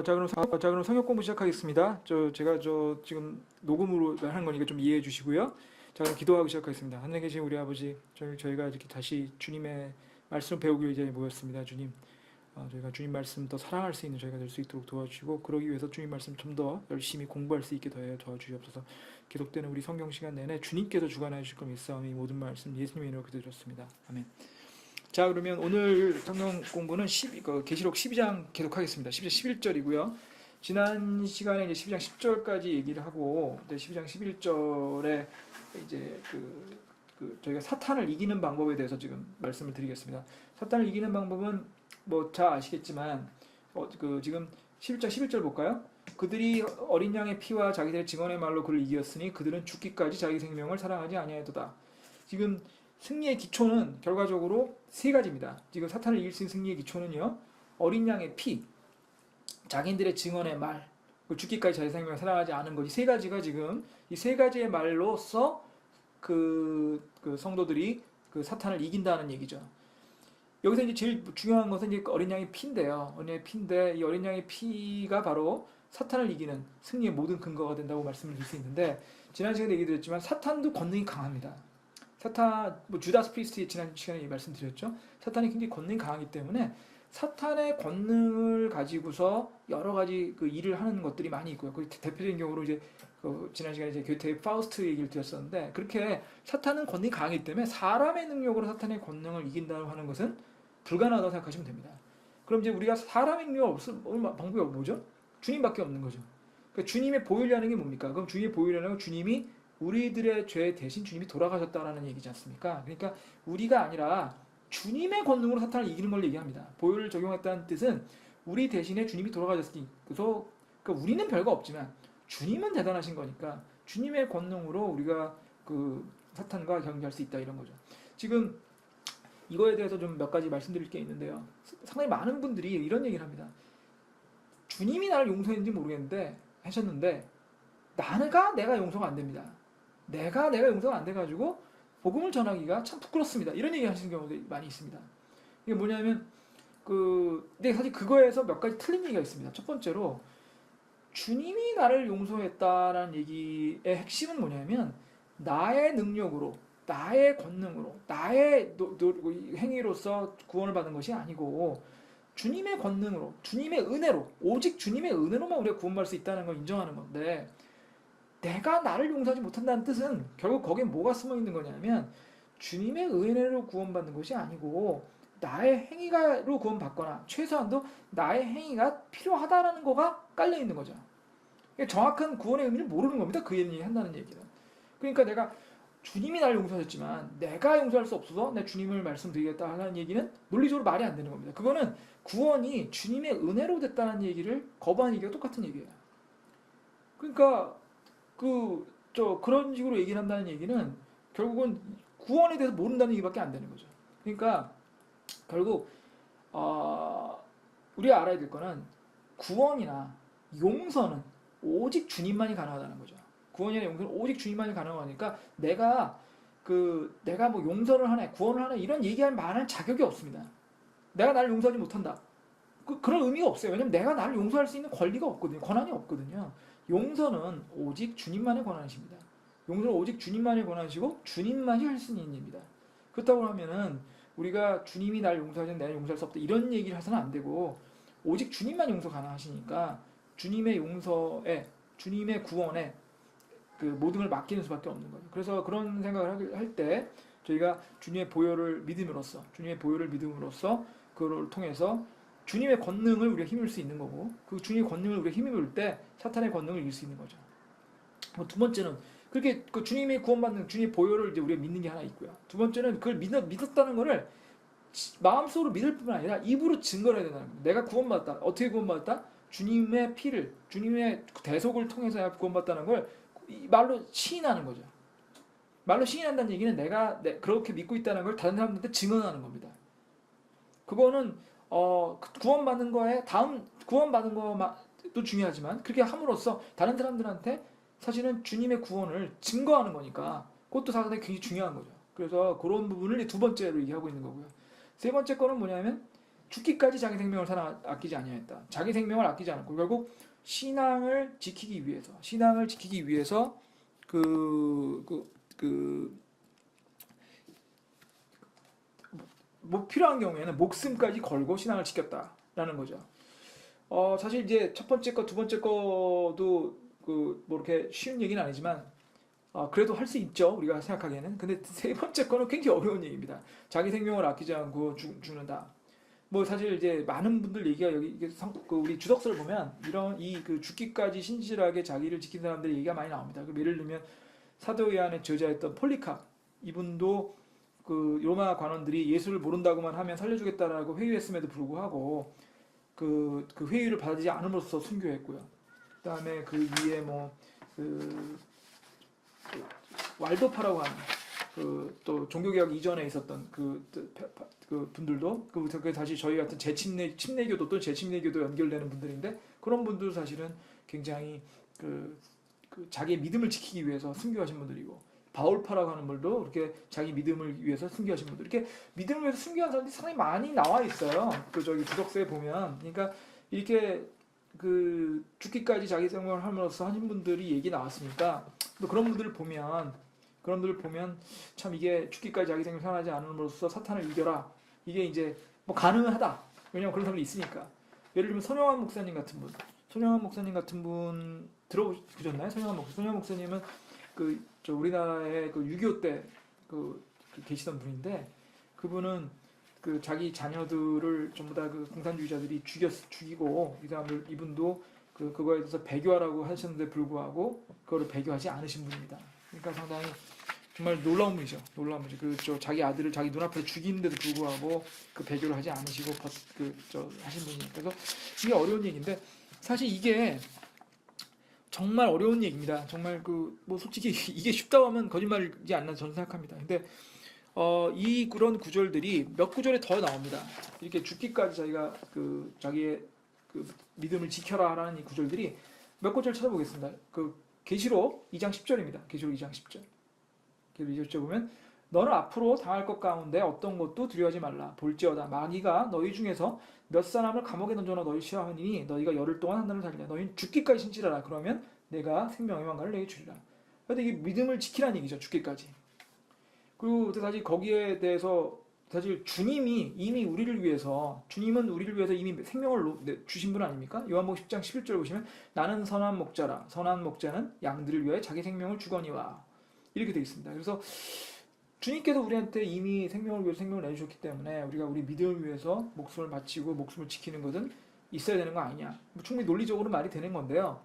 자, 그럼 성역 공부 시작하겠습니다. 제가 지금 녹음으로 하는 거니까 좀 이해해 주시고요. 자, 그럼 기도하고 시작하겠습니다. 하늘에 계신 우리 아버지, 저희가 이렇게 다시 주님의 말씀을 배우기 위해 모였습니다. 주님, 저희가 주님 말씀 더 사랑할 수 있는 저희가 될 수 있도록 도와주시고, 그러기 위해서 주님 말씀 좀 더 열심히 공부할 수 있게 도와주시옵소서. 기록되는 우리 성경 시간 내내 주님께서 주관해 주실 것 믿사오니 이 모든 말씀 예수님의 이름으로 기도드렸습니다. 아멘. 자, 그러면 오늘 성경 공부는 계시록 12장 계속하겠습니다. 12장 11절이고요. 지난 시간에 이제 12장 10절까지 얘기를 하고, 12장 11절에 이제 저희가 사탄을 이기는 방법에 대해서 지금 말씀을 드리겠습니다. 사탄을 이기는 방법은 뭐 잘 아시겠지만, 지금 11장 11절 볼까요? 그들이 어린 양의 피와 자기들의 증언의 말로 그를 이겼으니 그들은 죽기까지 자기 생명을 사랑하지 아니하였도다. 지금 승리의 기초는 결과적으로 세 가지입니다. 지금 사탄을 이길 수 있는 승리의 기초는요, 어린 양의 피, 자기들의 증언의 말, 죽기까지 자기 생명을 사랑하지 않은 것이 세 가지가 지금 이 세 가지의 말로써 그 성도들이 그 사탄을 이긴다는 얘기죠. 여기서 이제 제일 중요한 것은 이제 어린 양의 피인데요. 어린 양의 피인데 이 어린 양의 피가 바로 사탄을 이기는 승리의 모든 근거가 된다고 말씀을 드릴 수 있는데, 지난 시간에 얘기 드렸지만 사탄도 권능이 강합니다. 주다스 프리스트 지난 시간에 말씀드렸죠. 사탄이 굉장히 권능이 강하기 때문에 사탄의 권능을 가지고서 여러 가지 그 일을 하는 것들이 많이 있고요. 그 대표적인 경우로 이제 지난 시간에 이제 교태의 파우스트 얘기를 드렸었는데, 그렇게 사탄은 권능이 강하기 때문에 사람의 능력으로 사탄의 권능을 이긴다고 하는 것은 불가능하다고 생각하시면 됩니다. 그럼 이제 우리가 사람의 능력이 없을 방법이 뭐죠? 주님밖에 없는 거죠. 그러니까 주님의 보혈이라는 게 뭡니까? 그럼 주님의 보혈이라는 건 주님이 우리들의 죄 대신 주님이 돌아가셨다라는 얘기지 않습니까? 그러니까 우리가 아니라 주님의 권능으로 사탄을 이기는 걸 얘기합니다. 보혈을 적용했다는 뜻은 우리 대신에 주님이 돌아가셨으니, 그러니까 우리는 별거 없지만 주님은 대단하신 거니까 주님의 권능으로 우리가 그 사탄과 경기할 수 있다, 이런 거죠. 지금 이거에 대해서 좀 몇 가지 말씀드릴 게 있는데요. 상당히 많은 분들이 이런 얘기를 합니다. 주님이 나를 용서했는지 모르겠는데 하셨는데 내가 용서가 안 됩니다. 내가 용서가 안 돼가지고 복음을 전하기가 참 부끄럽습니다. 이런 얘기 하시는 경우도 많이 있습니다. 이게 뭐냐면 근데 사실 그거에서 몇 가지 틀린 얘기가 있습니다. 첫 번째로 주님이 나를 용서했다라는 얘기의 핵심은 뭐냐면 나의 능력으로, 나의 권능으로, 나의 행위로서 구원을 받은 것이 아니고 주님의 권능으로, 주님의 은혜로, 오직 주님의 은혜로만 우리가 구원받을 수 있다는 걸 인정하는 건데, 내가 나를 용서하지 못한다는 뜻은 결국 거기에 뭐가 숨어 있는 거냐면 주님의 은혜로 구원받는 것이 아니고 나의 행위로 구원받거나 최소한도 나의 행위가 필요하다라는 거가 깔려 있는 거죠. 그러니까 정확한 구원의 의미를 모르는 겁니다. 그 얘기 한다는 얘기는. 그러니까 내가 주님이 나를 용서하셨지만 내가 용서할 수 없어서 내 주님을 말씀드리겠다 하는 얘기는 논리적으로 말이 안 되는 겁니다. 그거는 구원이 주님의 은혜로 됐다는 얘기를 거부하는 얘기가 똑같은 얘기예요. 그러니까 그런 식으로 얘기를 한다는 얘기는 결국은 구원에 대해서 모른다는 얘기밖에 안 되는 거죠. 그러니까 결국 우리가 알아야 될 거는 구원이나 용서는 오직 주님만이 가능하다는 거죠. 구원이나 용서는 오직 주님만이 가능하니까 내가 뭐 용서를 하네, 구원을 하네 이런 얘기할 만한 자격이 없습니다. 내가 나를 용서하지 못한다. 그런 의미가 없어요. 왜냐면 내가 나를 용서할 수 있는 권리가 없거든요. 권한이 없거든요. 용서는 오직 주님만의 권한이십니다. 용서는 오직 주님만의 권한이시고 주님만이 할 수 있는 일입니다. 그렇다고 하면은 우리가 주님이 나를 용서하지 내가 용서할 수 없다 이런 얘기를 해서는 안 되고, 오직 주님만 용서 가능하시니까 주님의 용서에, 주님의 구원에 그 모든 걸 맡기는 수밖에 없는 거죠. 그래서 그런 생각을 할 때 저희가 주님의 보혈을 믿음으로써 그걸 통해서 주님의 권능을 우리가 힘입을 수 있는 거고, 그 주님의 권능을 우리가 힘입을 때 사탄의 권능을 이길 수 있는 거죠. 두 번째는 그렇게 그 주님의 구원받는 주님의 보혈을 이제 우리가 믿는 게 하나 있고요. 두 번째는 그걸 믿었다는 거를 마음속으로 믿을 뿐만 아니라 입으로 증거를 해야 된다는 겁니다. 내가 구원받았다. 어떻게 구원받았다? 주님의 피를, 주님의 대속을 통해서 구원받았다는 걸 말로 시인하는 거죠. 말로 시인한다는 얘기는 내가 그렇게 믿고 있다는 걸 다른 사람들한테 증언하는 겁니다. 그거는 구원받는 거에 구원받는 것도 중요하지만 그렇게 함으로써 다른 사람들한테 사실은 주님의 구원을 증거하는 거니까 그것도 상당히 굉장히 중요한 거죠. 그래서 그런 부분을 두 번째로 얘기하고 있는 거고요. 세 번째 거는 뭐냐면 죽기까지 자기 생명을 아끼지 아니하였다. 자기 생명을 아끼지 않았고 결국 신앙을 지키기 위해서 뭐 필요한 경우에는 목숨까지 걸고 신앙을 지켰다라는 거죠. 사실 이제 첫 번째 거, 두 번째 거도 뭐 이렇게 쉬운 얘기는 아니지만 그래도 할 수 있죠. 우리가 생각하기에는. 근데 세 번째 거는 굉장히 어려운 얘기입니다. 자기 생명을 아끼지 않고 죽는다. 뭐 사실 이제 많은 분들 얘기가 여기 우리 주석서를 보면 이런 그 죽기까지 신실하게 자기를 지킨 사람들의 얘기가 많이 나옵니다. 예를 들면 사도 요한의 저자였던 폴리캅 이분도 그 로마 관원들이 예수를 모른다고만 하면 살려주겠다라고 회유했음에도 불구하고 그 회유를 받지 않음으로써 순교했고요. 그다음에 그 위에 왈도파라고 하는 또 종교개혁 이전에 있었던 그 분들도 그 다시 저희 같은 침례교도 또 재침례교도 연결되는 분들인데 그런 분들 사실은 굉장히 자기의 믿음을 지키기 위해서 순교하신 분들이고 바울파라고 하는 분들도 이렇게 자기 믿음을 위해서 순교하신 분들 이렇게 믿음을 위해서 순교한 사람들이 상당히 많이 나와 있어요. 저기 주석서에 보면 그러니까 이렇게 죽기까지 자기 생명을 함으로써 하신 분들이 얘기 나왔으니까 또 그런 분들을 보면 참 이게 죽기까지 자기 생명을 살아나지 않음으로써 사탄을 이겨라 이게 이제 뭐 가능하다. 왜냐면 그런 사람들이 있으니까. 예를 들면 손영환 목사님 같은 분 들어보셨나요? 손영환 목사님은 우리나라의 6.25 때 계시던 분인데 그분은 자기 자녀들을 전부 다 공산주의자들이 죽이고 이분도 그거에 대해서 배교하라고 하셨는데 불구하고 그거를 배교하지 않으신 분입니다. 그러니까 상당히 정말 놀라운 분이죠. 자기 아들을 자기 눈앞에 죽이는데도 불구하고 배교를 하지 않으시고 하신 분이니까 그래서 이게 어려운 얘기인데 사실 이게 정말 어려운 얘기입니다. 정말 뭐 솔직히 이게 쉽다고 하면 거짓말이지 않나 저는 생각합니다. 근데 그런 구절들이 몇 구절에 더 나옵니다. 이렇게 죽기까지 자기가 자기의 믿음을 지켜라라는 이 구절들이 몇 구절 찾아보겠습니다. 계시록 2장 10절입니다. 계시록 2장 10절. 계시록 2절 보면 너는 앞으로 당할 것 가운데 어떤 것도 두려워하지 말라. 볼지어다 마귀가 너희 중에서 몇 사람을 감옥에 던져넣어 너희 시험하니 너희가 열흘 동안 한 날을 살리라. 너희는 죽기까지 신실하라. 그러면 내가 생명의 왕관을 내게 주리라. 그런데 이게 믿음을 지키라는 얘기죠. 죽기까지. 그리고 사실 거기에 대해서 사실 주님은 우리를 위해서 이미 생명을 주신 분 아닙니까? 요한복음 10장 11절 보시면 나는 선한 목자라. 선한 목자는 양들을 위해 자기 생명을 주거니와. 이렇게 되어 있습니다. 그래서 주님께서 우리한테 이미 생명을 위해서 생명을 내주셨기 때문에 우리가 우리 믿음을 위해서 목숨을 바치고 목숨을 지키는 것은 있어야 되는 거 아니냐. 충분히 논리적으로 말이 되는 건데요.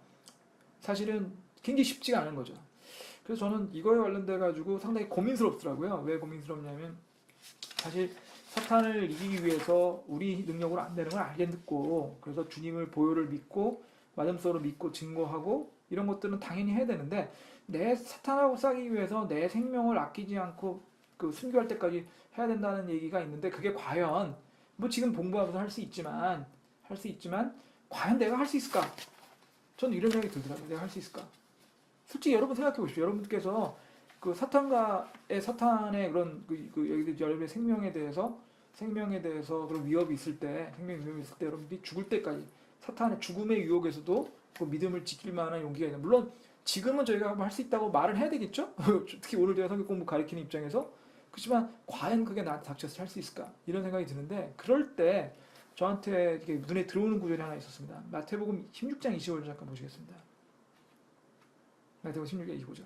사실은 굉장히 쉽지가 않은 거죠. 그래서 저는 이거에 관련돼 가지고 상당히 고민스럽더라고요. 왜 고민스럽냐면 사실 사탄을 이기기 위해서 우리 능력으로 안 되는 걸 알겠고 그래서 주님을 보혈을 믿고 마음속으로 믿고 증거하고 이런 것들은 당연히 해야 되는데 내 사탄하고 싸기 위해서 내 생명을 아끼지 않고 순교할 때까지 해야 된다는 얘기가 있는데 그게 과연 뭐 지금 공부하면서 할 수 있지만 과연 내가 할 수 있을까? 저는 이런 생각이 들더라고요. 내가 할 수 있을까? 솔직히 여러분 생각해 보십시오. 여러분께서 사탄의 그런 여러분의 생명에 대해서 그런 위협이 있을 때, 여러분들이 죽을 때까지 사탄의 죽음의 유혹에서도 믿음을 지킬 만한 용기가 있는. 물론 지금은 저희가 할 수 있다고 말을 해야 되겠죠? 특히 오늘 제가 성경 공부 가르치는 입장에서 그렇지만 과연 그게 나한테 닥쳐서 할 수 있을까? 이런 생각이 드는데 그럴 때 저한테 이렇게 눈에 들어오는 구절이 하나 있었습니다. 마태복음 16장 25절 잠깐 보시겠습니다. 마태복음 16장 25절.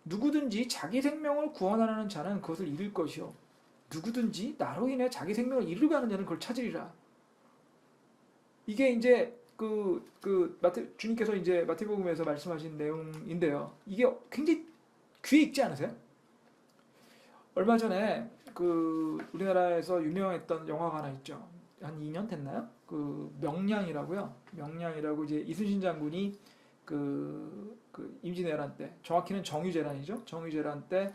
누구든지 자기 생명을 구원하려는 자는 그것을 잃을 것이요 누구든지 나로 인해 자기 생명을 잃으려 하는 자는 그걸 찾으리라. 이게 이제 주님께서 이제 마태복음에서 말씀하신 내용인데요. 이게 굉장히 귀에 익지 않으세요? 얼마 전에 우리나라에서 유명했던 영화가 하나 있죠. 한 2년 됐나요? 명량이라고요. 명량이라고 이제 이순신 장군이 임진왜란 때, 정확히는 정유재란이죠. 정유재란 때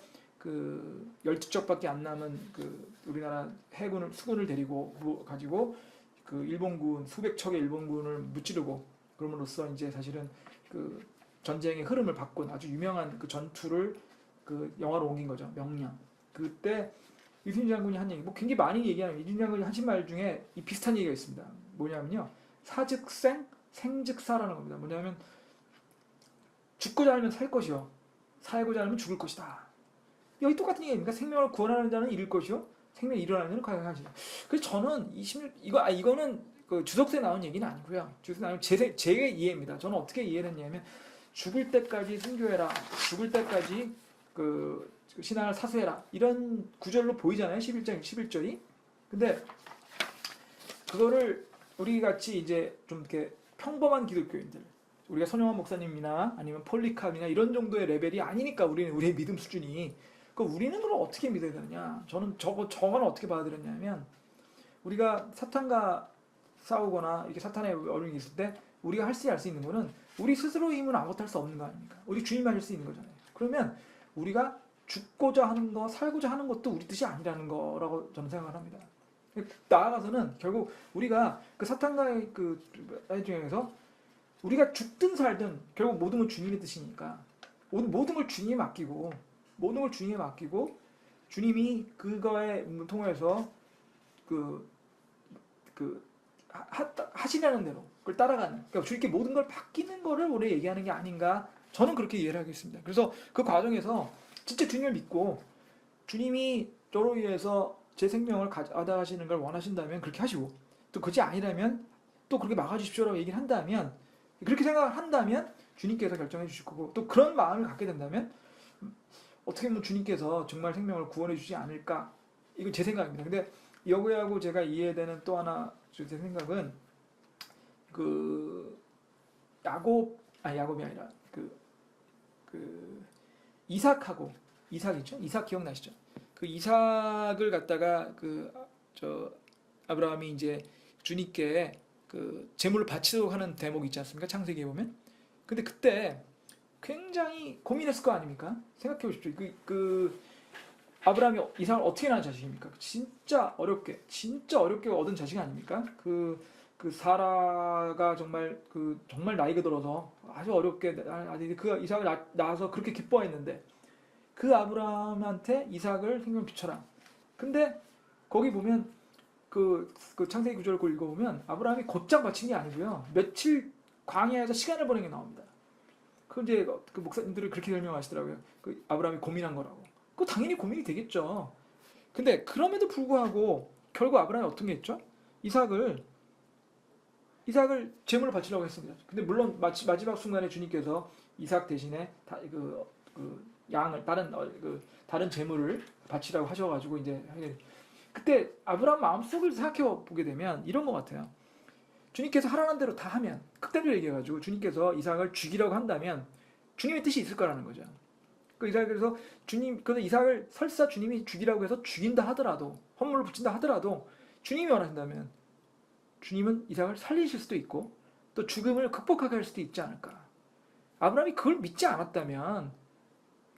12척밖에 안 남은 우리나라 수군을 데리고 가지고 일본군 수백 척의 일본군을 무찌르고 그럼으로써 이제 사실은 전쟁의 흐름을 바꾼 아주 유명한 전투를 영화로 옮긴 거죠. 명량. 그때 이순신 장군이 한 얘기, 뭐 굉장히 많이 얘기하는 이순신 장군이 하신 말 중에 이 비슷한 얘기가 있습니다. 뭐냐면요, 사즉생, 생즉사라는 겁니다. 뭐냐면 죽고자 하면 살 것이요, 살고자 하면 죽을 것이다. 여기 똑같은 얘기입니까? 생명을 구원하는 자는 잃을 것이요, 생명이 일어나는 자는 가야하지. 그래서 저는 이거는 그 주석서에 나온 얘기는 아니고요. 주석서에 나온 제 이해입니다. 저는 어떻게 이해를 했냐면, 죽을 때까지 순교해라, 죽을 때까지 그 신앙을 사수해라, 이런 구절로 보이잖아요. 11절이. 근데 그거를 우리 같이 이제 좀 이렇게 평범한 기독교인들, 우리가 손영환 목사님이나 아니면 폴리캅이나 이런 정도의 레벨이 아니니까, 우리의 믿음 수준이, 그 우리는 그걸 어떻게 믿어야 되느냐? 저는 저거는 어떻게 받아들였냐면, 우리가 사탄과 싸우거나 이렇게 사탄의 어려움이 있을 때 우리가 할 수 있는 거는, 우리 스스로의 힘은 아무것도 할 수 없는 거 아닙니까? 우리 주님이 하실 수 있는 거잖아요. 그러면 우리가 죽고자 하는 거, 살고자 하는 것도 우리 뜻이 아니라는 거라고 저는 생각을 합니다. 나아가서는 결국 우리가 그 사탄과의 그 중에서 우리가 죽든 살든 결국 모든 건 주님의 뜻이니까, 모든 걸 주님에 맡기고, 주님이 그거에 통해서 하시라는 대로 그걸 따라가는, 그러니까 주님께 모든 걸 맡기는 거를 우리 얘기하는 게 아닌가, 저는 그렇게 이해를 하겠습니다. 그래서 그 과정에서 진짜 주님을 믿고, 주님이 저로 위해서 제 생명을 가져가시는 걸 원하신다면 그렇게 하시고, 또 그것이 아니라면 또 그렇게 막아주십시오라고 얘기를 한다면, 그렇게 생각을 한다면 주님께서 결정해 주실 거고, 또 그런 마음을 갖게 된다면 어떻게 보면 주님께서 정말 생명을 구원해 주지 않을까, 이건 제 생각입니다. 근데 여기하고 제가 이해되는 또 하나 제 생각은, 그 야곱이 아니라 이삭이죠. 이삭 기억나시죠? 그 이삭을 갖다가 아브라함이 이제 주님께 그 제물을 바치도록 하는 대목이 있지 않습니까? 창세기에 보면. 근데 그때 굉장히 고민했을 거 아닙니까? 생각해 보십시오. 아브라함이 이삭을 어떻게 낳은 자식입니까? 진짜 어렵게 얻은 자식 아닙니까? 그 사라가 정말 나이가 들어서 아주 어렵게 그 이삭을 낳아서 그렇게 기뻐했는데, 그 아브라함한테 이삭을 생명 비춰라. 근데 거기 보면 그 창세기 구절을 읽어보면 아브라함이 곧장 바친 게 아니고요, 며칠 광야에서 시간을 보낸 게 나옵니다. 그 이제 그 목사님들이 그렇게 설명하시더라고요. 그 아브라함이 고민한 거라고. 그 당연히 고민이 되겠죠. 근데 그럼에도 불구하고 결국 아브라함이 어떤 게 했죠? 이삭을 제물로 바치려고 했습니다. 근데 물론 마지막 순간에 주님께서 이삭 대신에 양을 다른 제물을 바치라고 하셔가지고 이제 그때 아브라함 마음속을 생각해 보게 되면 이런 것 같아요. 주님께서 하라는 대로 다 하면, 극단적으로 얘기해가지고 주님께서 이삭을 죽이라고 한다면 주님의 뜻이 있을 거라는 거죠. 그래서 이삭을 설사 주님이 죽이라고 해서 죽인다 하더라도, 헌물을 붙인다 하더라도 주님이 원하신다면 주님은 이삭을 살리실 수도 있고, 또 죽음을 극복하게 할 수도 있지 않을까. 아브라함이 그걸 믿지 않았다면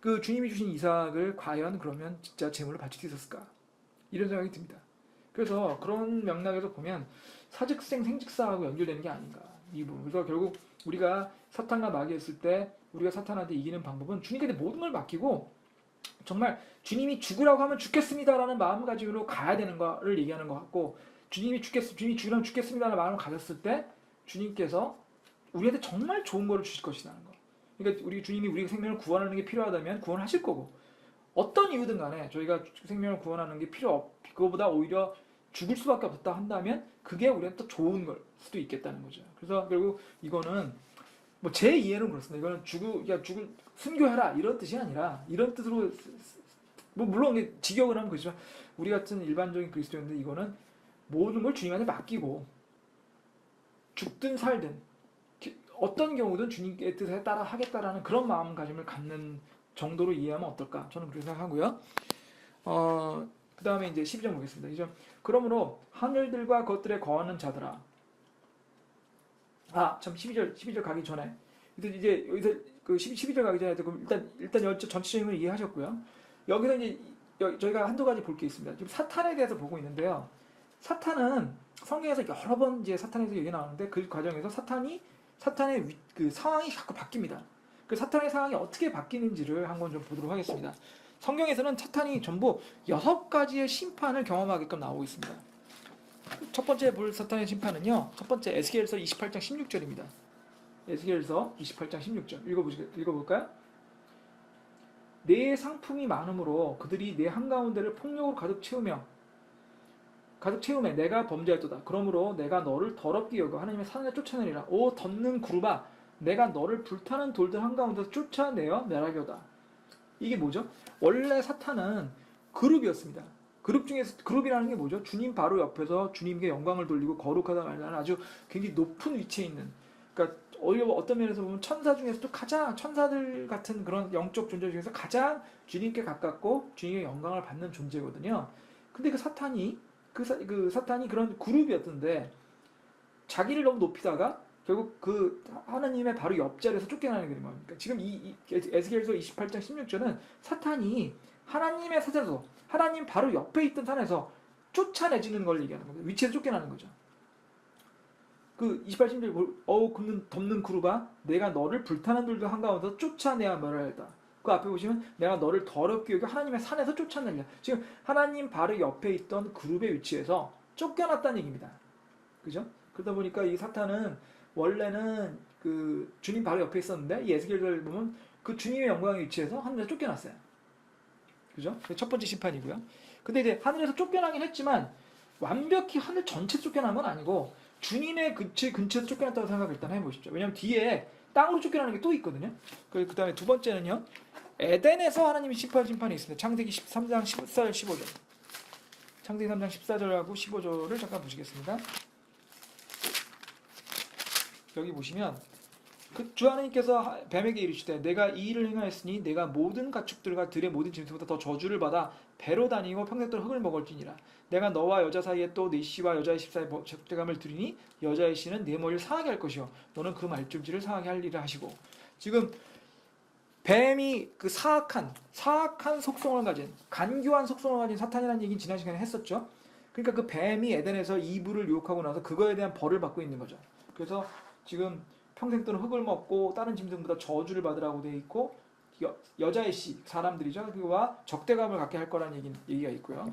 그 주님이 주신 이삭을 과연 그러면 진짜 제물로 바칠 수 있었을까, 이런 생각이 듭니다. 그래서 그런 맥락에서 보면 사즉생 생즉사하고 연결되는 게 아닌가, 이 부분. 그래서 결국 우리가 사탄과 마귀했을 때 우리가 사탄한테 이기는 방법은 주님께 모든 걸 맡기고, 정말 주님이 죽으라고 하면 죽겠습니다라는 마음가짐으로 가야 되는 거를 얘기하는 것 같고, 주님이 죽으라면 죽겠습니다라는 마음을 가졌을 때 주님께서 우리한테 정말 좋은 거를 주실 것이라는 거. 그러니까 주님이 우리 생명을 구원하는 게 필요하다면 구원하실 거고, 어떤 이유든 간에 저희가 생명을 구원하는 게 그거보다 오히려 죽을 수밖에 없다 한다면 그게 우리한테 더 좋은 걸 수도 있겠다는 거죠. 그래서 결국 이거는 뭐 제 이해는 그렇습니다. 이거는 순교해라 이런 뜻이 아니라, 이런 뜻으로 뭐 물론 직역을 하면 그렇지만, 우리 같은 일반적인 그리스도인들 이거는 모든 걸 주님한테 맡기고 죽든 살든 어떤 경우든 주님의 뜻에 따라 하겠다라는 그런 마음가짐을 갖는 정도로 이해하면 어떨까, 저는 그렇게 생각하고요. 그 다음에 이제 12절 보겠습니다. 이제 그러므로 하늘들과 그것들에 거하는 자들아. 참 12절 가기 전에 이제 여기서 그 12절 가기 전에 일단 전체적인 걸 이해하셨고요. 여기서 이제 저희가 한두 가지 볼 게 있습니다. 지금 사탄에 대해서 보고 있는데요. 사탄은 성경에서 여러 번 이제 사탄에 대해서 얘기 나오는데, 그 과정에서 사탄의 그 상황이 자꾸 바뀝니다. 그 사탄의 상황이 어떻게 바뀌는지를 한번 좀 보도록 하겠습니다. 성경에서는 사탄이 전부 6가지의 심판을 경험하게끔 나오고 있습니다. 첫 번째 볼 사탄의 심판은요. 첫 번째 에스겔서 28장 16절입니다. 에스겔서 28장 16절 읽어볼까요? 내 상품이 많으므로 그들이 내 한가운데를 폭력으로 가득 채우매 내가 범죄했도다. 그러므로 내가 너를 더럽게 여겨 하나님의 산에 쫓아내리라. 오 덧는 그룹아 내가 너를 불타는 돌들 한가운데서 쫓아내어 멸하려다. 이게 뭐죠? 원래 사탄은 그룹이었습니다. 그룹 중에서 그룹이라는 게 뭐죠? 주님 바로 옆에서 주님께 영광을 돌리고 거룩하다 말하는 아주 굉장히 높은 위치에 있는, 그러니까 어떤 면에서 보면 천사 중에서도 가장 천사들 같은 그런 영적 존재 중에서 가장 주님께 가깝고 주님의 영광을 받는 존재거든요. 근데 그 사탄이 그런 그룹이었던데 자기를 너무 높이다가 결국 그 하나님의 바로 옆자리에서 쫓겨나는 게 뭡니까? 지금 이 에스겔서 28장 16절은 사탄이 하나님의 산에서 하나님 바로 옆에 있던 산에서 쫓아내지는 걸 얘기하는 겁니다. 위치에서 쫓겨나는 거죠. 그 28절 덮는 그룹아 내가 너를 불타는 돌들 한가운데서 쫓아내야 멸하였다. 그 앞에 보시면 내가 너를 더럽게 여겨 하나님의 산에서 쫓아내려. 지금 하나님 바로 옆에 있던 그룹의 위치에서 쫓겨났다는 얘기입니다. 그죠? 그러다 보니까 이 사탄은 원래는 그 주님 바로 옆에 있었는데 이 에스겔서를 보면 그 주님의 영광의 위치에서 하늘에서 쫓겨났어요. 그죠? 첫 번째 심판이고요. 근데 이제 하늘에서 쫓겨나긴 했지만 완벽히 하늘 전체 쫓겨난 건 아니고 주님의 근처에서 쫓겨났다고 생각을 일단 해보십시오. 왜냐하면 뒤에 땅으로 쫓겨나는 게 또 있거든요. 그 다음에 두 번째는요. 에덴에서 하나님이 심판이 있습니다. 창세기 13장 14절 15절. 창세기 3장 14절하고 15절을 잠깐 보시겠습니다. 여기 보시면 그 주 하나님께서 뱀에게 이르시되 내가 이 일을 행하였으니 내가 모든 가축들과 들의 모든 짐승보다 더 저주를 받아 배로 다니고 평생도록 흙을 먹을지니라. 내가 너와 여자 사이에 또 내 씨와 여자의 씨 사이에 적대감을 두리니 여자의 씨는 내 머리를 상하게 할 것이요 너는 그 말줄지를 상하게 할 일을 하시고. 지금 뱀이 그 사악한 속성을 가진 간교한 속성을 가진 사탄이라는 얘기는 지난 시간에 했었죠. 그러니까 그 뱀이 에덴에서 이브를 유혹하고 나서 그거에 대한 벌을 받고 있는 거죠. 그래서 지금 평생 동안 흙을 먹고 다른 짐승보다 저주를 받으라고 되어 있고 여자의 씨 사람들이죠. 그와 적대감을 갖게 할 거라는 얘기가 있고요.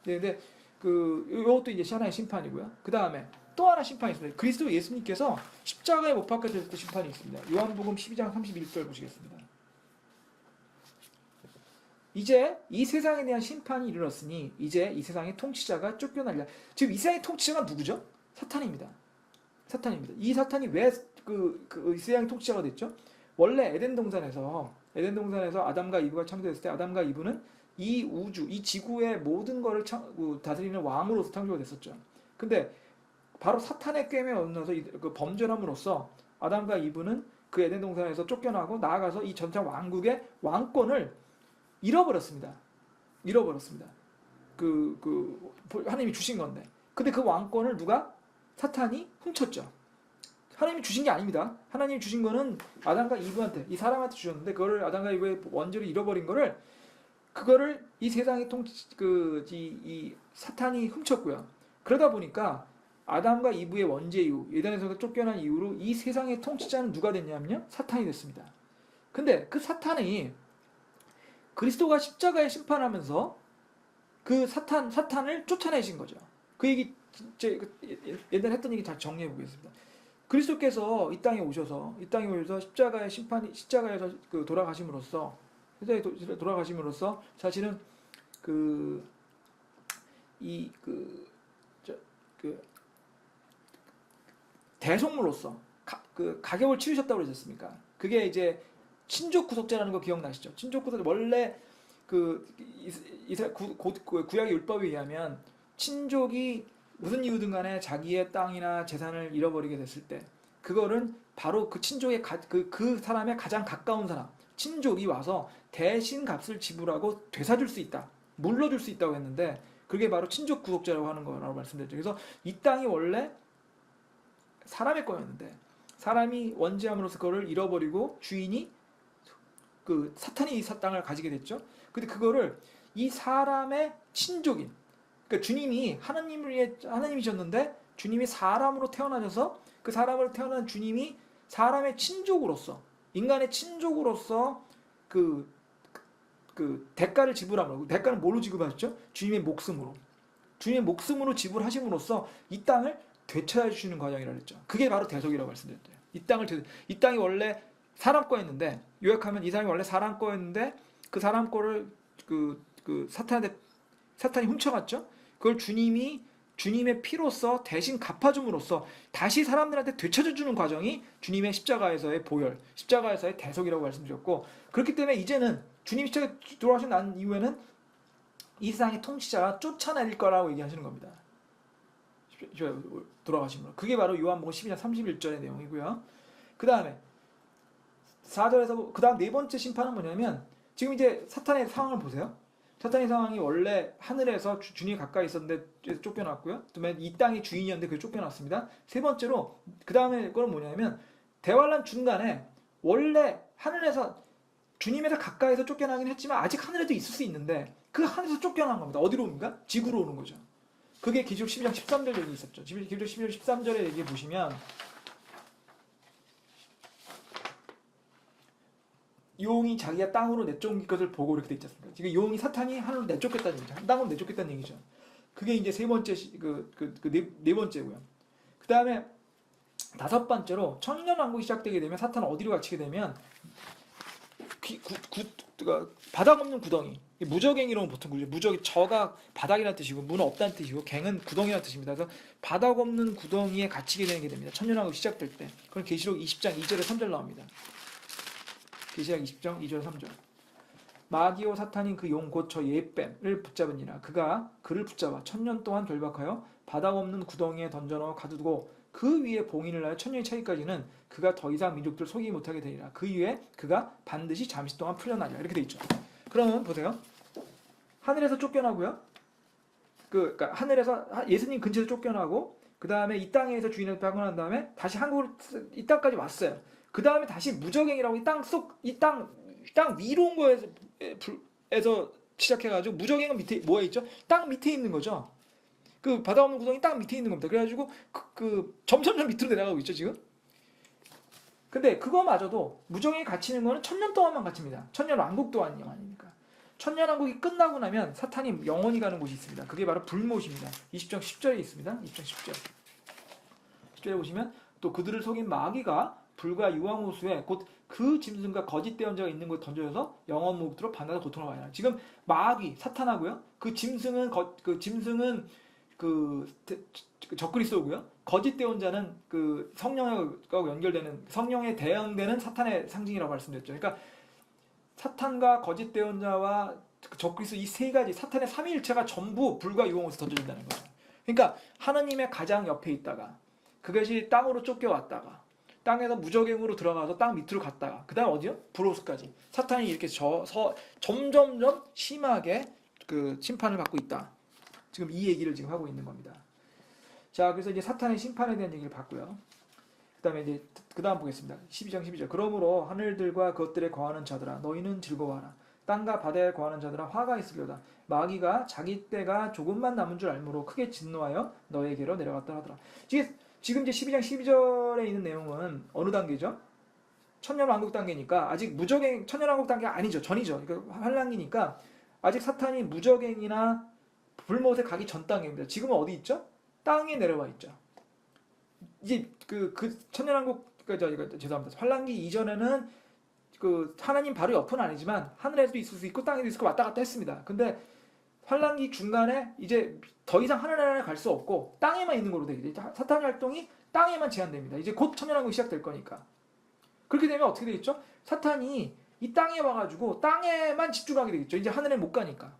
근데 이것도 이제 하나의 심판이고요. 그 다음에 또 하나 심판이 있습니다. 그리스도 예수님께서 십자가에 못 박혀질 때 심판이 있습니다. 요한복음 12장 31절 보시겠습니다. 이제 이 세상에 대한 심판이 이르렀으니 이제 이 세상의 통치자가 쫓겨나리라. 지금 이 세상의 통치자가 누구죠? 사탄입니다. 이 사탄이 왜 이 세상의 통치자가 됐죠? 원래 에덴 동산에서 아담과 이브가 창조됐을 때 아담과 이브는 이 우주, 이 지구의 모든 것을 다스리는 왕으로서 창조가 됐었죠. 근데 바로 사탄의 꾀에 얻어서 그 범죄함으로써 아담과 이브는 그 에덴 동산에서 쫓겨나고 나아가서 이 전체 왕국의 왕권을 잃어버렸습니다. 하나님이 주신 건데. 근데 그 왕권을 사탄이 훔쳤죠. 하나님이 주신 게 아닙니다. 하나님이 주신 거는 아담과 이브한테, 이 사람한테 주셨는데 그거를 아담과 이브의 원죄를 잃어버린 그거를 이 세상의 이 사탄이 훔쳤고요. 그러다 보니까 아담과 이브의 원죄 이후, 에덴에서 쫓겨난 이후로 이 세상의 통치자는 누가 됐냐면요, 사탄이 됐습니다. 근데 그 사탄이 그리스도가 십자가에 심판하면서 그 사탄을 쫓아내신 거죠. 그 얘기 옛날에 했던 얘기 잘 정리해 보겠습니다. 그리스도께서 이 땅에 오셔서 십자가에서 돌아가심으로써 사실은 대속물로서 가격을 치르셨다고 그러셨습니까? 그게 이제 친족 구속제라는 거 기억나시죠? 친족 구속제 원래 구약의 율법에 의하면 친족이 무슨 이유든 간에 자기의 땅이나 재산을 잃어버리게 됐을 때 그거는 바로 그 친족의 그 사람의 가장 가까운 사람 친족이 와서 대신 값을 지불하고 되사줄 수 있다, 물러줄 수 있다고 했는데 그게 바로 친족 구속제라고 하는 거라고 말씀드렸죠. 그래서 이 땅이 원래 사람의 거였는데 사람이 원죄함으로써 그거를 잃어버리고 주인이 사탄이 이 땅을 가지게 됐죠. 근데 그거를 이 사람의 친족인, 그러니까 주님이 하나님이셨는데 주님이 사람으로 태어나셔서 그 사람으로 태어난 주님이 사람의 친족으로서, 인간의 친족으로서 그 그 대가를 지불함으로, 대가는 뭘로 지급하셨죠? 주님의 목숨으로. 주님의 목숨으로 지불하심으로써 이 땅을 되찾아 주시는 과정이라고 했죠. 그게 바로 대속이라고 말씀드렸대요. 이 땅이 원래 사람 거였는데, 요약하면 이 사람이 원래 사람 거였는데 그 사람 거를 사탄이 훔쳐갔죠. 그걸 주님의 피로써 대신 갚아줌으로써 다시 사람들한테 되찾아주는 과정이 주님의 십자가에서의 보혈, 십자가에서의 대속이라고 말씀드렸고, 그렇기 때문에 이제는 주님이 십자가에 돌아가시고 난 이후에는 이 세상의 통치자가 쫓아내릴 거라고 얘기하시는 겁니다. 돌아가시면. 그게 바로 요한복음 12장 31절의 내용이고요. 그 다음에 4절에서 그 다음 네 번째 심판은 뭐냐면, 지금 이제 사탄의 상황을 보세요. 사탄의 상황이 원래 하늘에서 주님이 가까이 있었는데 쫓겨났고요. 그다음에 이 땅의 주인이었는데 그게 쫓겨났습니다. 세 번째로 그 다음에 거는 뭐냐면, 대환란 중간에 원래 하늘에서 주님에서 가까이서 쫓겨나긴 했지만 아직 하늘에도 있을 수 있는데 그 하늘에서 쫓겨난 겁니다. 어디로 옵니까? 지구로 오는 거죠. 그게 기록 12장 13절 얘기 있었죠. 기록 12장 13절의 얘기 보시면, 용이 자기가 땅으로 내쫓길 것을 보고 이렇게 돼 있지 않습니까? 지금 용이 사탄이 하늘로 내쫓겠다는 얘기죠. 땅으로 내쫓겠다는 얘기죠. 그게 이제 세 번째 네 번째고요. 그 다음에 다섯 번째로 천년왕국이 시작되게 되면 사탄은 어디로 갇히게 되면 바닥 없는 구덩이, 무저갱이라고 보통 그러죠. 무저기 저가 바닥이라는 뜻이고 문은 없다는 뜻이고 갱은 구덩이라는 뜻입니다. 그래서 바닥 없는 구덩이에 갇히게 되는 게 됩니다. 천년왕국이 시작될 때. 그건 계시록 20장 2절에 3절 나옵니다. 계시록 20장 2절 3절. 마귀오 사탄인 그 용 곧 저 예뱀을 붙잡으니라. 그가 그를 붙잡아 천년 동안 결박하여 바닥 없는 구덩이에 던져넣어 가두고 그 위에 봉인을 하여 천년이 차기까지는 그가 더 이상 민족들 속이지 못하게 되리라. 그 이후에 그가 반드시 잠시 동안 풀려나리라. 이렇게 돼 있죠. 그러면 보세요. 하늘에서 쫓겨나고요. 그러니까 하늘에서 예수님 근처에서 쫓겨나고, 그 다음에 이 땅에서 주인을 빼고 난 다음에 다시 한국으로 이 땅까지 왔어요. 그 다음에 다시 무저갱이라고 이 땅 위로 온 거에서 시작해가지고, 무저갱은 밑에 뭐가 있죠? 땅 밑에 있는 거죠. 그 바다 없는 구덩이 땅 밑에 있는 겁니다. 그래가지고 점점점 밑으로 내려가고 있죠 지금. 근데 그거마저도 무저갱이 갇히는 거는 천년 동안만 갇힙니다. 천년 왕국 동안이 아니니까. 천년 왕국이 끝나고 나면 사탄이 영원히 가는 곳이 있습니다. 그게 바로 불못입니다. 20장 10절에 있습니다. 20장 10절. 10절에 보시면, 또 그들을 속인 마귀가 불과 유황호수에 곧 그 짐승과 거짓 대언자가 있는 곳에 던져져서 영원 무국으로 반나서 고통을 받아요. 지금 마귀 사탄하고요. 그 짐승은 적그리스도고요. 거짓 대언자는 그 성령하고 연결되는, 성령에 대응되는 사탄의 상징이라고 말씀드렸죠. 그러니까 사탄과 거짓 대언자와 적그리스도 이 세 가지 사탄의 삼위일체가 전부 불과 유황호수에 던져진다는 거죠. 그러니까 하나님의 가장 옆에 있다가 그것이 땅으로 쫓겨왔다가 땅에서 무저갱으로 들어가서 땅 밑으로 갔다가 그 다음 어디요? 불호수까지 사탄이 이렇게 점점점 심하게 그 심판을 받고 있다. 지금 이 얘기를 지금 하고 있는 겁니다. 자, 그래서 이제 사탄의 심판에 대한 얘기를 봤고요. 그 다음에 이제 그 다음 보겠습니다. 12장 12절. 그러므로 하늘들과 그것들에 거하는 자들아 너희는 즐거워하라. 땅과 바다에 거하는 자들아 화가 있으려다. 마귀가 자기 때가 조금만 남은 줄 알므로 크게 진노하여 너에게로 내려갔다 하더라. 지금 이제 12장 12절에 있는 내용은 어느 단계죠? 천년왕국 단계니까 아직 무저갱, 천년왕국 단계가 아니죠. 전이죠. 그러니까 환란기니까 아직 사탄이 무저갱이나 불못에 가기 전 단계입니다. 지금은 어디 있죠? 땅에 내려와 있죠. 이제 그 천년왕국, 죄송합니다. 환란기 이전에는 그 하나님 바로 옆은 아니지만 하늘에도 있을 수 있고 땅에도 있을 수 있고 왔다 갔다 했습니다. 근데 환란기 중간에 이제 더 이상 하늘 나라에 갈 수 없고 땅에만 있는 걸로 되게 돼요. 사탄의 활동이 땅에만 제한됩니다. 이제 곧 천년왕국이 시작될 거니까. 그렇게 되면 어떻게 되겠죠? 사탄이 이 땅에 와가지고 땅에만 집중하게 되겠죠. 이제 하늘에 못 가니까.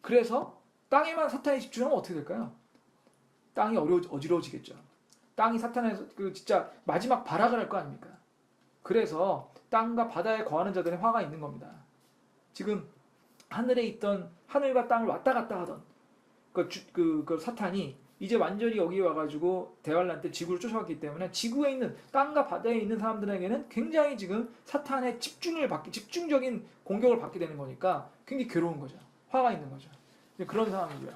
그래서 땅에만 사탄이 집중하면 어떻게 될까요? 땅이 어지러워지겠죠. 땅이 사탄에서 진짜 마지막 발악을 할 거 아닙니까? 그래서 땅과 바다에 거하는 자들의 화가 있는 겁니다. 지금 하늘에 있던, 하늘과 땅을 왔다 갔다 하던 그 사탄이 이제 완전히 여기에 와가지고 대환란 때 지구를 쫓아왔기 때문에 지구에 있는, 땅과 바다에 있는 사람들에게는 굉장히 지금 사탄의 집중적인 공격을 받게 되는 거니까 굉장히 괴로운 거죠. 화가 있는 거죠. 그런 상황이고요.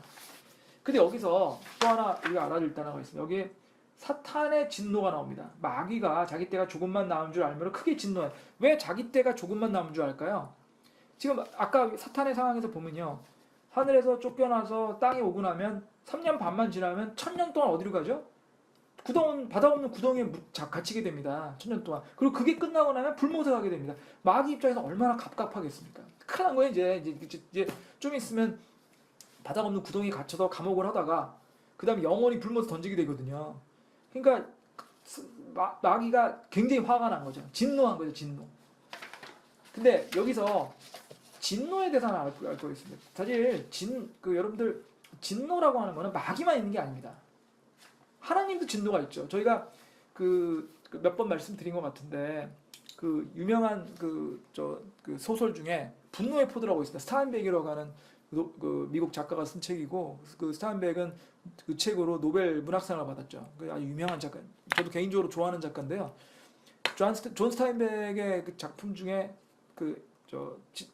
근데 여기서 또 하나 우리가 알아둘 하나가 있습니다. 여기에 사탄의 진노가 나옵니다. 마귀가 자기 때가 조금만 남은 줄 알면 크게 진노해. 왜 자기 때가 조금만 남은 줄 알까요? 지금 아까 사탄의 상황에서 보면요. 하늘에서 쫓겨나서 땅에 오고 나면 3년 반만 지나면 1000년 동안 어디로 가죠? 바다 없는 구덩이에 갇히게 됩니다. 1000년 동안. 그리고 그게 끝나고 나면 불못에 가게 됩니다. 마귀 입장에서 얼마나 갑갑하겠습니까? 큰일 난 거예요. 이제 좀 있으면 바다 없는 구덩이에 갇혀서 감옥을 하다가 그 다음에 영원히 불못에 던지게 되거든요. 그러니까 마귀가 굉장히 화가 난 거죠. 진노한 거죠. 진노. 근데 여기서 진노에 대해서는 알 거 있습니다. 사실 여러분들 진노라고 하는 거는 마귀만 있는 게 아닙니다. 하나님도 진노가 있죠. 저희가 몇 번 말씀드린 것 같은데 그 유명한 소설 중에 분노의 포도라고 있습니다. 스타인베크라고 하는 그 미국 작가가 쓴 책이고 그 스타인백은 그 책으로 노벨 문학상을 받았죠. 그 아주 유명한 작가. 저도 개인적으로 좋아하는 작가인데요. 존 스타인백의 그 작품 중에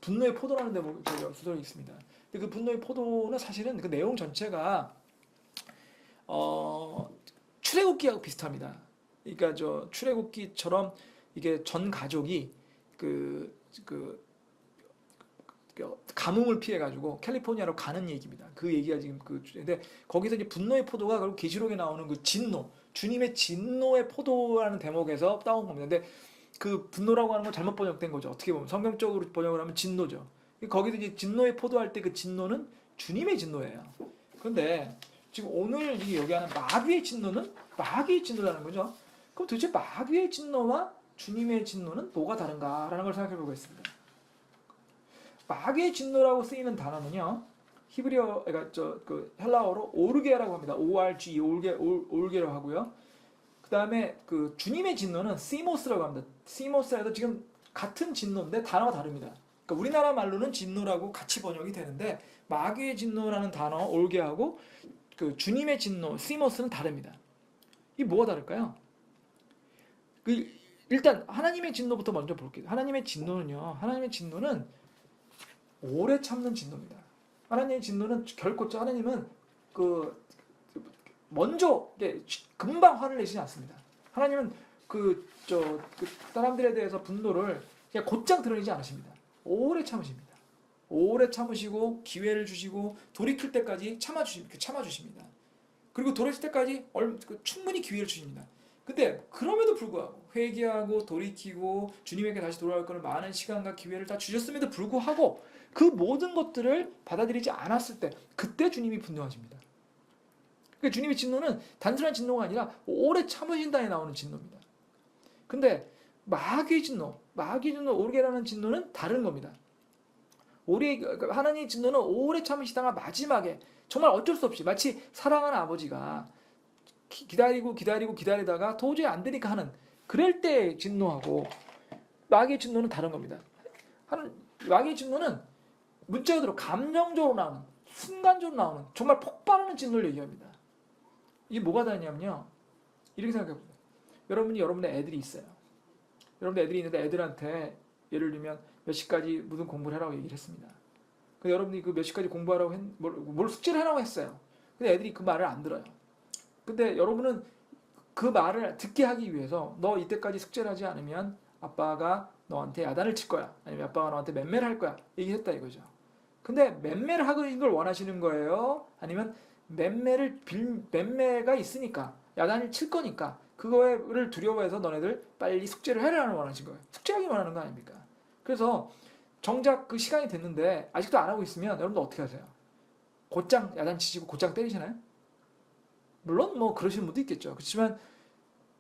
분노의 포도라는 소설이 있습니다. 근데 그 분노의 포도는 사실은 그 내용 전체가 출애굽기하고 비슷합니다. 그러니까 출애굽기처럼 이게 전 가족이 가뭄을 피해 가지고 캘리포니아로 가는 얘기입니다. 그 얘기가 지금 근데 거기서 이제 분노의 포도가 결국 계시록에 나오는 그 진노, 주님의 진노의 포도라는 대목에서 따온 겁니다. 근데 그 분노라고 하는 건 잘못 번역된 거죠. 어떻게 보면 성경적으로 번역을 하면 진노죠. 거기서 이제 진노의 포도할 때 그 진노는 주님의 진노예요. 그런데 지금 오늘 여기 하는 마귀의 진노는 마귀의 진노라는 거죠. 그럼 도대체 마귀의 진노와 주님의 진노는 뭐가 다른가라는 걸 생각해 보고 있습니다. 마귀의 진노라고 쓰이는 단어는요. 히브리어, 헬라어로 오르게라고 합니다. ORG, 올게라고 하고요. 그 다음에 주님의 진노는 시모스라고 합니다. 시모스라도 지금 같은 진노인데 단어가 다릅니다. 그러니까 우리나라 말로는 진노라고 같이 번역이 되는데 마귀의 진노라는 단어 올게하고 주님의 진노 시모스는 다릅니다. 이 뭐가 다를까요? 일단 하나님의 진노부터 먼저 볼게요. 하나님의 진노는 오래 참는 진노입니다. 하나님의 진노는 결코 하나님은 먼저 금방 화를 내시지 않습니다. 하나님은 사람들에 대해서 분노를 그냥 곧장 드러내지 않으십니다. 오래 참으십니다. 오래 참으시고 기회를 주시고 돌이킬 때까지 참아주십니다. 그리고 돌이킬 때까지 충분히 기회를 주십니다. 근데 그럼에도 불구하고 회개하고 돌이키고 주님에게 다시 돌아올 거는 많은 시간과 기회를 다 주셨음에도 불구하고 그 모든 것들을 받아들이지 않았을 때 그때 주님이 분노하십니다. 그러니까 주님의 진노는 단순한 진노가 아니라 오래 참으신다에 나오는 진노입니다. 근데 마귀의 진노, 오르게라는 진노는 다른 겁니다. 하나님의 진노는 오래 참으시다가 마지막에 정말 어쩔 수 없이 마치 사랑하는 아버지가 기다리다가 도저히 안 되니까 하는 그럴 때 진노하고 마귀의 진노는 다른 겁니다. 마귀의 진노는 문자 그대로 감정적으로 나오는 순간적으로 나오는 정말 폭발하는 진노를 얘기합니다. 이게 뭐가 다르냐면요. 이렇게 생각해보세요. 여러분의 애들이 있어요. 여러분들 애들이 있는데 애들한테 예를 들면 몇 시까지 무슨 공부를 하라고 얘기를 했습니다. 근데 여러분이 몇 시까지 공부하라고 뭘 숙제를 하라고 했어요. 근데 애들이 그 말을 안 들어요. 근데 여러분은 그 말을 듣게 하기 위해서 너 이때까지 숙제를 하지 않으면 아빠가 너한테 야단을 칠 거야. 아니면 아빠가 너한테 맴매를 할 거야. 얘기했다 이거죠. 근데 맴매를 하는 걸 원하시는 거예요? 아니면 맴매가 있으니까 야단을 칠 거니까 그거를 두려워해서 너네들 빨리 숙제를 해라는 원하신 거예요. 숙제하기 원하는 거 아닙니까? 그래서 정작 그 시간이 됐는데 아직도 안 하고 있으면 여러분들 어떻게 하세요? 곧장 야단 치시고 곧장 때리시나요? 물론 뭐 그러시는 분도 있겠죠. 그렇지만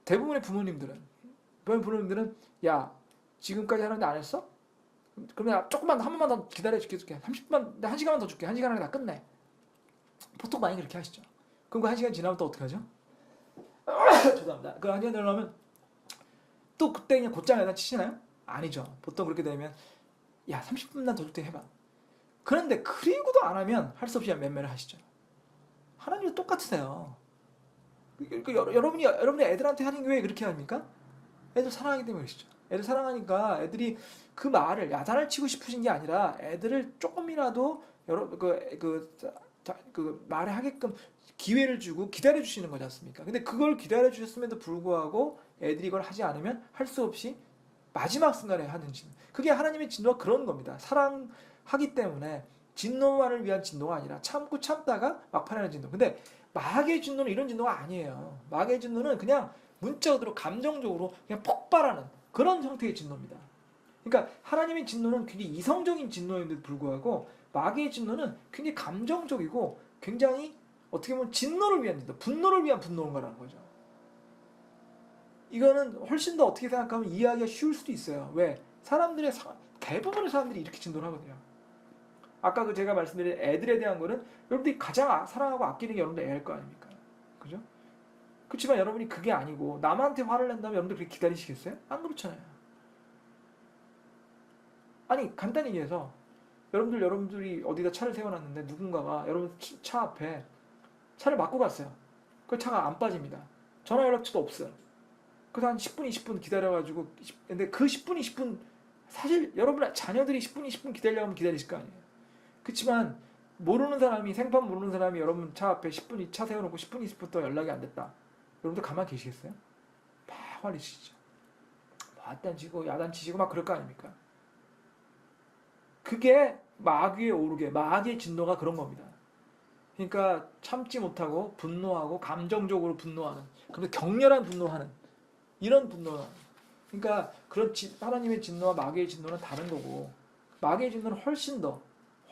대부분의 부모님들은 야 지금까지 하는데 안 했어? 그러면 조금만 한 번만 더 기다려 줄게 30분 1시간만 더 줄게 1시간 안에 다 끝내. 보통 많이 그렇게 하시죠. 그럼 그 1시간 지나면 또 어떻게 하죠? 죄송합니다. 그 1시간 지나면 또 그때 그냥 곧장 야단 치시나요? 아니죠. 보통 그렇게 되면 야 30분만 더 줄 때 해봐. 그런데 그리고도 안 하면 할 수 없이 맴매를 하시죠. 하나님도 똑같으세요. 여러분의 애들한테 하는 게 왜 그렇게 합니까? 애들 사랑하기 때문에 그러시죠. 애들 사랑하니까 애들이 그 말을 야단을 치고 싶으신 게 아니라 애들을 조금이라도 말을 하게끔 기회를 주고 기다려 주시는 거지 않습니까? 근데 그걸 기다려 주셨음에도 불구하고 애들이 이걸 하지 않으면 할 수 없이 마지막 순간에 하는 진노. 그게 하나님의 진노가 그런 겁니다. 사랑하기 때문에 진노만을 위한 진노가 아니라 참고 참다가 막판에 하는 진노. 근데 마귀의 진노는 이런 진노가 아니에요. 마귀의 진노는 그냥 문자 그대로 감정적으로 그냥 폭발하는 그런 형태의 진노입니다. 그러니까 하나님의 진노는 굉장히 이성적인 진노임에도 불구하고 마귀의 진노는 굉장히 감정적이고 굉장히 어떻게 보면 진노를 위한 진노, 분노를 위한 분노인 거라는 거죠. 이거는 훨씬 더 어떻게 생각하면 이해하기가 쉬울 수도 있어요. 왜? 대부분의 사람들이 이렇게 진노를 하거든요. 아까 그 제가 말씀드린 애들에 대한 거는 여러분들이 가장 사랑하고 아끼는 게 여러분들 애일 거 아닙니까? 그죠? 그렇지만 여러분이 그게 아니고 남한테 화를 낸다면 여러분들 그렇게 기다리시겠어요? 안 그렇잖아요. 아니 간단히 얘기해서 여러분들이 어디다 차를 세워놨는데 누군가가 여러분 차 앞에 차를 막고 갔어요. 그 차가 안 빠집니다. 전화 연락처도 없어요. 그래서 한 10분, 20분 기다려가지고 근데 그 10분, 20분 사실 여러분 자녀들이 10분, 20분 기다리려면 기다리실 거 아니에요. 그렇지만 모르는 사람이 생판 모르는 사람이 여러분 차 앞에 10분 차 세워놓고 10분, 20분 더 연락이 안 됐다. 여러분들 가만히 계시겠어요? 막 화내시죠. 야단치고 야단치시고 막 그럴 거 아닙니까? 그게 마귀에 오르게 마귀의 진노가 그런 겁니다. 그러니까 참지 못하고 분노하고 감정적으로 분노하는 그런데 격렬한 분노하는 이런 분노는 그러니까 그런 하나님의 진노와 마귀의 진노는 다른 거고 마귀의 진노는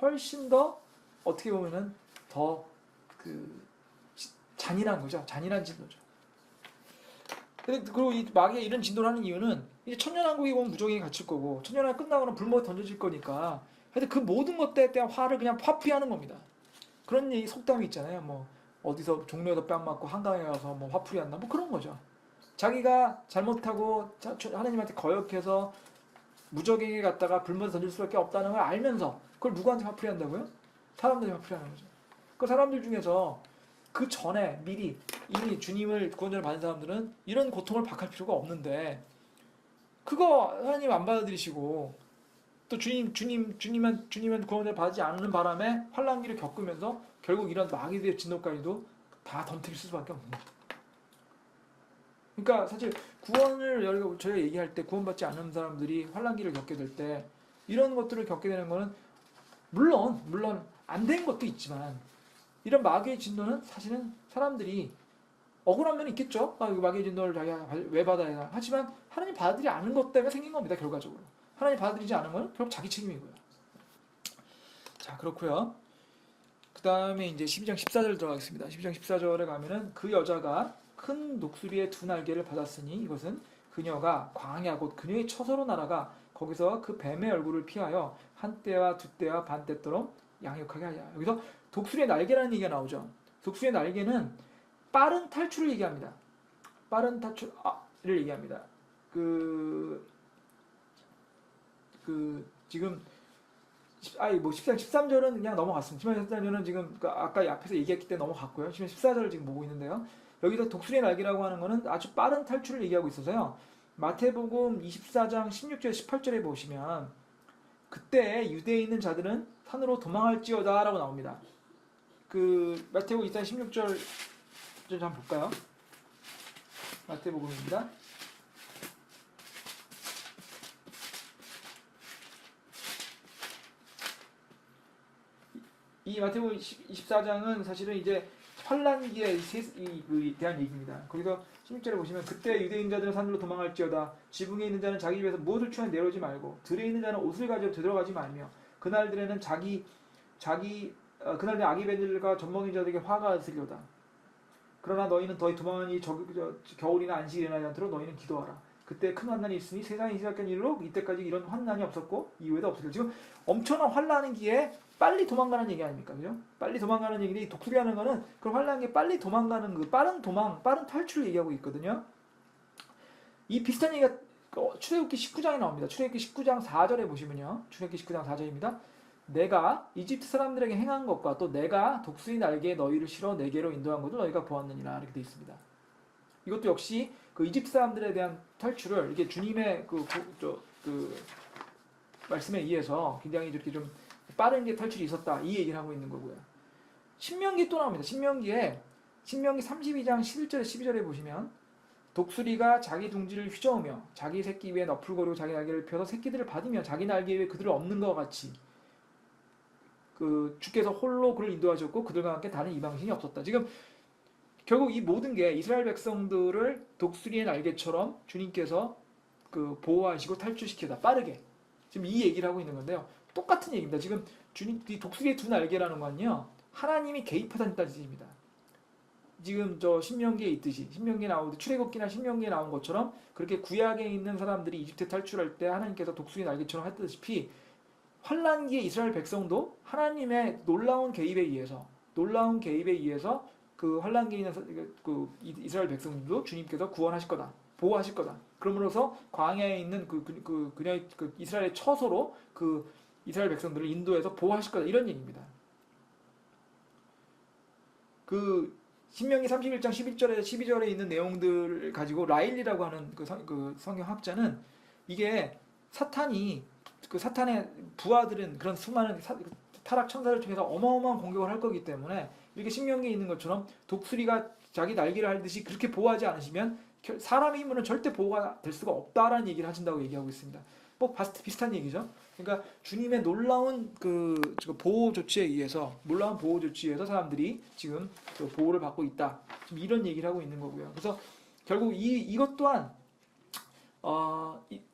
훨씬 더 어떻게 보면은 더 잔인한 거죠. 잔인한 진노죠. 그리고 이 마귀가 이런 진노를 하는 이유는 이제 천년왕국이 오면 무적이 갇힐 거고 천년왕국이 끝나고는 불못에 던져질 거니까 하여튼 그 모든 것들에 대한 화를 그냥 화풀이하는 겁니다. 그런 얘기 속담이 있잖아요. 뭐 어디서 종로에서 뺨 맞고 한강에 가서 뭐 화풀이 한다 뭐 그런 거죠. 자기가 잘못하고 하나님한테 거역해서 무적에게 갔다가 불못에 던질 수밖에 없다는 걸 알면서 그걸 누구한테 화풀이 한다고요? 사람들이 화풀이 하는 거죠. 그 사람들 중에서 그 전에 미리 이미 주님을 구원을 받은 사람들은 이런 고통을 받을 필요가 없는데 그거 하나님 안 받아들이시고 또 주님은 구원을 받지 않는 바람에 환난기를 겪으면서 결국 이런 마귀의 진노까지도 다 덤태길 수밖에 없는 거예요. 그러니까 사실 구원을 저희가 얘기할 때 구원받지 않는 사람들이 환난기를 겪게 될 때 이런 것들을 겪게 되는 거는 물론 안 된 것도 있지만 이런 마귀의 진노는 사실은 사람들이 억울한 면이 있겠죠. 마귀의 진노를 자기가 왜 받아야 하지만 하나님 받아들이지 않은 것 때문에 생긴 겁니다. 결과적으로 하나님 받아들이지 않은 건 결국 자기 책임이고요. 자 그렇고요. 그 다음에 이제 12장 14절 들어가겠습니다. 12장 14절에 가면은 그 여자가 큰 독수리의 두 날개를 받았으니 이것은 그녀가 광야 곧 그녀의 처소로 날아가 거기서 그 뱀의 얼굴을 피하여 한 때와 두 때와 반 때도록 양육하게 하여. 여기서 독수리의 날개라는 얘기가 나오죠. 독수리의 날개는 빠른 탈출을 얘기합니다. 빠른 탈출을 얘기합니다. 지금 10장 13절은 그냥 넘어갔습니다. 10장 13절은 지금 아까 앞에서 얘기했기 때문에 넘어갔고요. 10장 14절을 지금 보고 있는데요. 여기서 독수리의 날개라고 하는 것은 아주 빠른 탈출을 얘기하고 있어서요. 마태복음 24장 16절 18절에 보시면 그때 유대에 있는 자들은 산으로 도망할지어다 라고 나옵니다. 마태복음 24장 16절 좀 한번 볼까요? 마태복음입니다. 이 마태복음 24장은 사실은 이제 환난기에 대한 얘기입니다. 거기서 16절에 보시면 그때 유대인자들은 산으로 도망할지어다 지붕에 있는 자는 자기 집에서 무엇을 취하여 내려오지 말고 들에 있는 자는 옷을 가지고 되돌아가지 말며 그날들에는 그날에 아기 벤들과 젖먹인 자들에게 화가 있으려다. 그러나 너희는 더이 도망하니 겨울이나 안식이 일어나지 않도록 너희는 기도하라. 그때 큰 환난이 있으니 세상이 시작한 일로 이때까지 이런 환난이 없었고 이후에도 없으리라. 지금 엄청난 환난기에 빨리 도망가는 얘기 아닙니까? 그죠? 빨리 도망가는 얘기인데 이 독수리라는 거는 그 환난기에 빨리 도망가는 그 빠른 탈출을 얘기하고 있거든요. 이 비슷한 얘기가 출애굽기 19장에 나옵니다. 출애굽기 19장 4절에 보시면요. 출애굽기 19장 4절입니다. 내가 이집트 사람들에게 행한 것과 또 내가 독수리 날개에 너희를 실어 내게로 인도한 것을 너희가 보았느니라 이렇게 되어 있습니다. 이것도 역시 그 이집트 사람들에 대한 탈출을 이게 주님의 말씀에 의해서 굉장히 이렇게 좀 빠른 게 탈출이 있었다 이 얘기를 하고 있는 거고요. 신명기 또 나옵니다. 신명기 32장 11절에 12절에 보시면 독수리가 자기 둥지를 휘저으며 자기 새끼 위에 너풀거리고 자기 날개를 펴서 새끼들을 받으며 자기 날개 위에 그들을 엎는 것 같이 그 주께서 홀로 그를 인도하셨고 그들과 함께 다른 이방신이 없었다. 지금 결국 이 모든 게 이스라엘 백성들을 독수리의 날개처럼 주님께서 그 보호하시고 탈출시키다 빠르게 지금 이 얘기를 하고 있는 건데요. 똑같은 얘기입니다. 지금 주님 이 독수리의 두 날개라는 건요 하나님이 개입하다는 뜻입니다. 지금 저 신명기에 있듯이 신명기에 나오듯 출애굽기나 신명기에 나온 것처럼 그렇게 구약에 있는 사람들이 이집트 탈출할 때 하나님께서 독수리 날개처럼 했다시피 환란기의 이스라엘 백성도 하나님의 놀라운 개입에 의해서 그 환란기에 있는 그 이스라엘 백성들도 주님께서 구원하실 거다, 보호하실 거다. 그러므로서 광야에 있는 그냥 그 이스라엘의 처소로 그 이스라엘 백성들을 인도해서 보호하실 거다 이런 얘기입니다. 그 신명기 31장 11절에 12절에 있는 내용들을 가지고 라일리라고 하는 그 성경학자는 이게 사탄의 부하들은 그런 수많은 타락 천사를 통해서 어마어마한 공격을 할 거기 때문에 이렇게 신명기에 있는 것처럼 독수리가 자기 날개를 할듯이 그렇게 보호하지 않으시면 사람의 힘으로는 절대 보호가 될 수가 없다라는 얘기를 하신다고 얘기하고 있습니다. 뭐 비슷한 얘기죠. 그러니까 주님의 놀라운 보호 조치에 의해서 사람들이 지금 보호를 받고 있다. 지금 이런 얘기를 하고 있는 거고요. 그래서 결국 이것 또한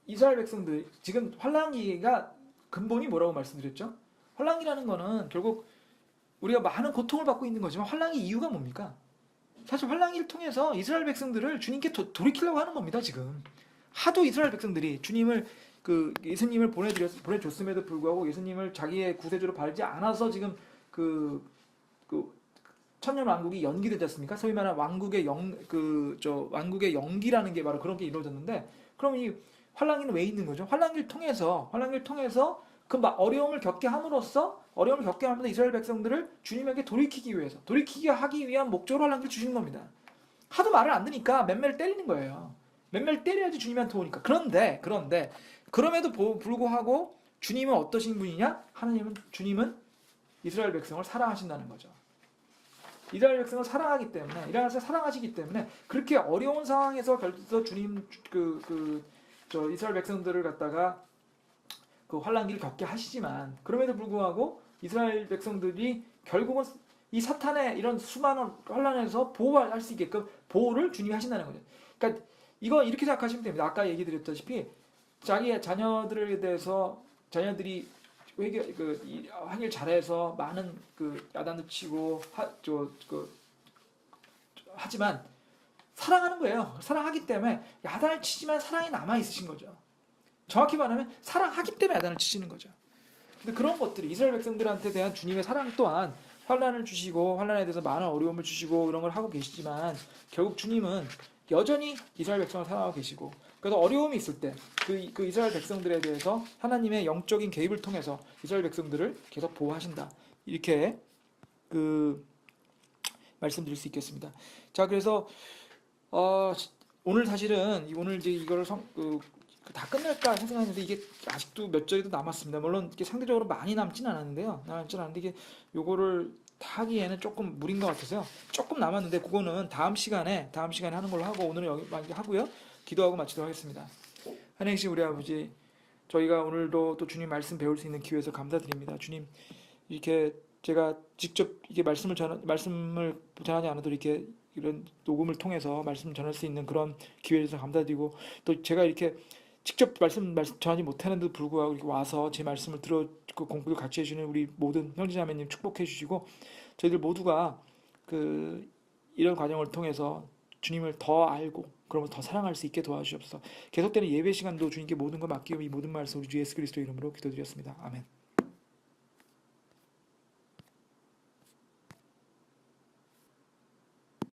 이스라엘 백성들 지금 환란기가 근본이 뭐라고 말씀드렸죠? 환란기라는 거는 결국 우리가 많은 고통을 받고 있는 거지만 환란기 이유가 뭡니까? 사실 환란기를 통해서 이스라엘 백성들을 주님께 돌이키려고 하는 겁니다. 지금 하도 이스라엘 백성들이 예수님을 보내줬음에도 불구하고 예수님을 자기의 구세주로 바르지 않아서 지금 천년 왕국이 연기되지 않습니까? 소위 말하는 왕국의 연기라는 게 바로 그런 게 이루어졌는데, 그럼 이 환란기는 왜 있는 거죠? 환란기를 통해서 그 어려움을 겪게 함으로써 이스라엘 백성들을 주님에게 돌이키게 하기 위한 목적으로 환란기를 주시는 겁니다. 하도 말을 안 듣니까 맨매를 때리는 거예요. 맨매를 때려야지 주님한테 오니까. 그런데 그럼에도 불구하고 주님은 어떠신 분이냐? 주님은 이스라엘 백성을 사랑하신다는 거죠. 이스라엘 백성을 사랑하시기 때문에 그렇게 어려운 상황에서 주님 이스라엘 백성들을 갖다가 그 환란기를 겪게 하시지만, 그럼에도 불구하고 이스라엘 백성들이 결국은 이 사탄의 이런 수많은 환란에서 보호할 수 있게끔 보호를 주님이 하신다는 거죠. 그러니까 이거 이렇게 생각하시면 됩니다. 아까 얘기 드렸다시피 자기의 자녀들이 하길 잘해서 많은 야단도 치고 하지만 사랑하는 거예요. 사랑하기 때문에 야단을 치지만 사랑이 남아 있으신 거죠. 정확히 말하면 사랑하기 때문에 야단을 치시는 거죠. 근데 그런 것들이 이스라엘 백성들한테 대한 주님의 사랑 또한 환난을 주시고 환난에 대해서 많은 어려움을 주시고 이런 걸 하고 계시지만, 결국 주님은 여전히 이스라엘 백성을 사랑하고 계시고, 그래서 어려움이 있을 때 그 이스라엘 백성들에 대해서 하나님의 영적인 개입을 통해서 이스라엘 백성들을 계속 보호하신다. 이렇게 말씀드릴 수 있겠습니다. 자, 그래서 오늘 사실은 이제 이거를 다 끝낼까 생각했는데 이게 아직도 몇 절이 더 남았습니다. 물론 이게 상대적으로 많이 남진 않았는데요. 이게 요거를 다 하기에는 조금 무리인 것 같아서요. 조금 남았는데 그거는 다음 시간에 하는 걸로 하고, 오늘은 여기까지 하고요. 기도하고 마치도록 하겠습니다. 하나님 우리 아버지, 저희가 오늘도 또 주님 말씀 배울 수 있는 기회에서 감사드립니다. 주님, 이렇게 제가 직접 이게 말씀을 전하지 않아도 이렇게 이런 녹음을 통해서 말씀 전할 수 있는 그런 기회에서 감사드리고, 또 제가 이렇게 직접 말씀 전하지 못하는데도 불구하고 이렇게 와서 제 말씀을 공부를 같이 해주는 우리 모든 형제자매님 축복해 주시고, 저희들 모두가 이런 과정을 통해서 주님을 더 알고 그러면 더 사랑할 수 있게 도와주시옵소서. 계속되는 예배 시간도 주님께 모든 걸 맡기고 이 모든 말씀 우리 주 예수 그리스도 이름으로 기도드렸습니다. 아멘.